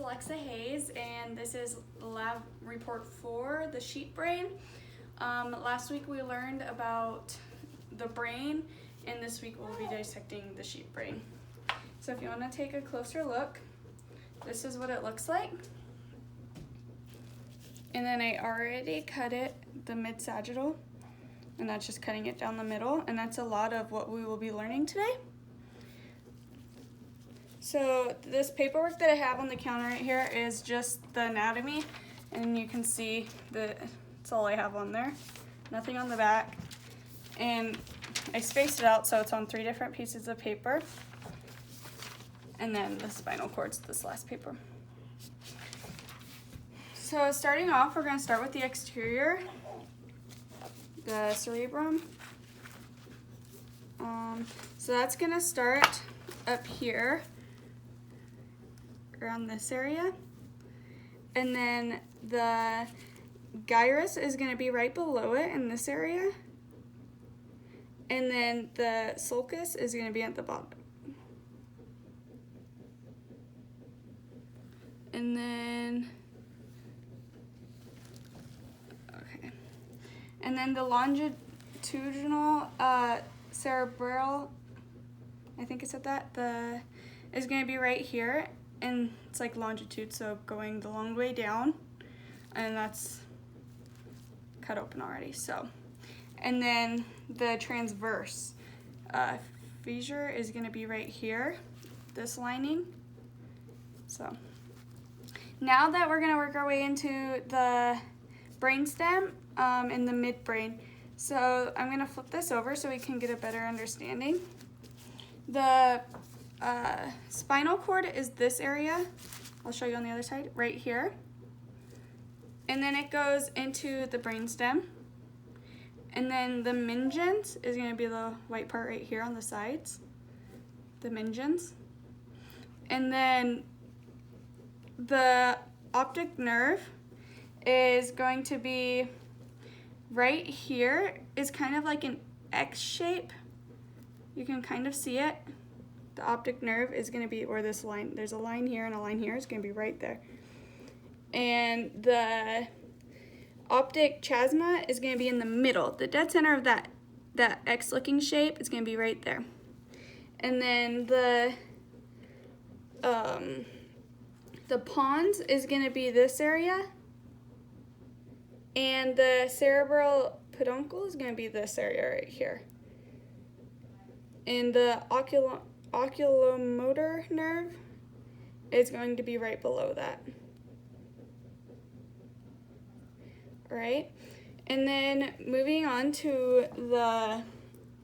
Alexa Hayes, and this is lab report 4, the sheep brain. Last week we learned about the brain, and this week we'll be dissecting the sheep brain. So if you want to take a closer look, this is what it looks like. And then I already cut it, the mid-sagittal, and that's just cutting it down the middle, and that's a lot of what we will be learning today. So this paperwork that I have on the counter right here is just the anatomy, and you can see that that's all I have on there. Nothing on the back. And I spaced it out so it's on 3 different pieces of paper. And then the spinal cord's this last paper. So starting off, we're going to start with the exterior, the cerebrum. So that's going to start up here, around this area. And then the gyrus is going to be right below it in this area. And then the sulcus is going to be at the bottom. And then, okay. And then the longitudinal cerebral, I think it said that, is going to be right here. And it's like longitude, so going the long way down. And that's cut open already, so. And then the transverse fissure is going to be right here, this lining. So now that we're going to work our way into the brainstem and the midbrain. So I'm going to flip this over so we can get a better understanding. The spinal cord is this area. I'll show you on the other side, right here. And then it goes into the brainstem. And then the meninges is going to be the white part right here on the sides, the meninges. And then the optic nerve is going to be right here. It's kind of like an X shape. You can kind of see it. The optic nerve is going to be where this line, there's a line here and a line here, it's going to be right there. And the optic chiasma is going to be in the middle. The dead center of that X-looking shape is going to be right there. And then the pons is going to be this area. And the cerebral peduncle is going to be this area right here. And the oculomotor nerve is going to be right below that. All right, and then moving on to the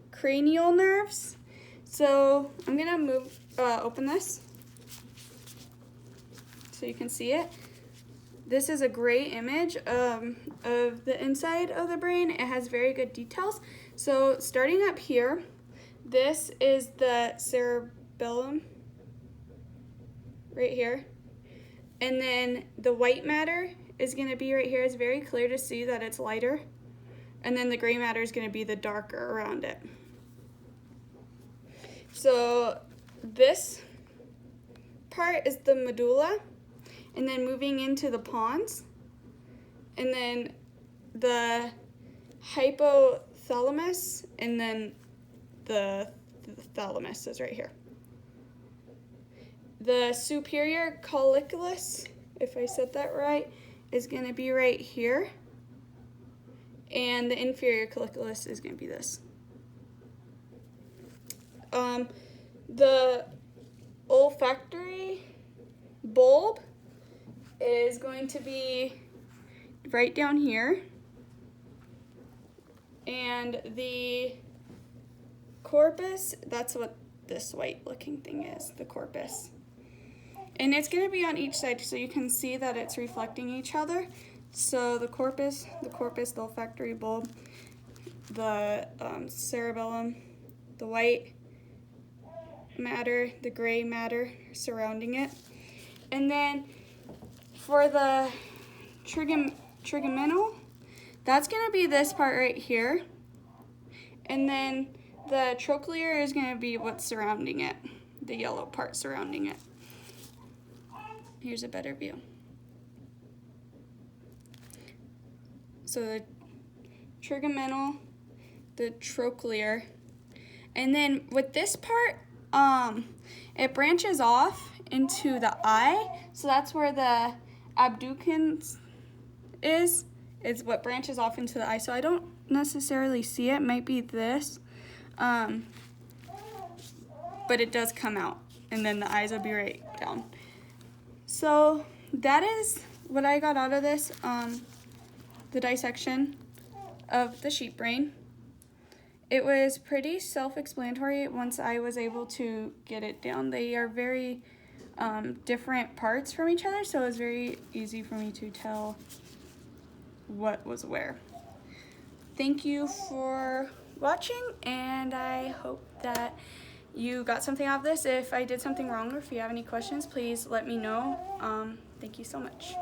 cranial nerves. So I'm gonna open this so you can see it. This is a great image of the inside of the brain. It has very good details. So starting up here, this is the cerebellum right here. And then the white matter is going to be right here. It's very clear to see that it's lighter. And then the gray matter is going to be the darker around it. So this part is the medulla. And then moving into the pons. And then the hypothalamus. And then the thalamus is right here. The superior colliculus, if I said that right, is going to be right here. And the inferior colliculus is going to be this. The olfactory bulb is going to be right down here. And the corpus, that's what this white looking thing is, the corpus. And it's going to be on each side so you can see that it's reflecting each other. So the corpus, the olfactory bulb, the cerebellum, the white matter, the gray matter surrounding it. And then for the trigeminal, that's going to be this part right here. And then the trochlear is going to be what's surrounding it, the yellow part surrounding it. Here's a better view. So the trigeminal, the trochlear, and then with this part, it branches off into the eye. So that's where the abducens is what branches off into the eye. So I don't necessarily see it. Might be this, but it does come out, and then the eyes will be right down. So that is what I got out of this, the dissection of the sheep brain. It was pretty self-explanatory once I was able to get it down. They are very different parts from each other, so it was very easy for me to tell what was where. Thank you for watching, and I hope that you got something out of this. If I did something wrong or if you have any questions, please let me know. Thank you so much.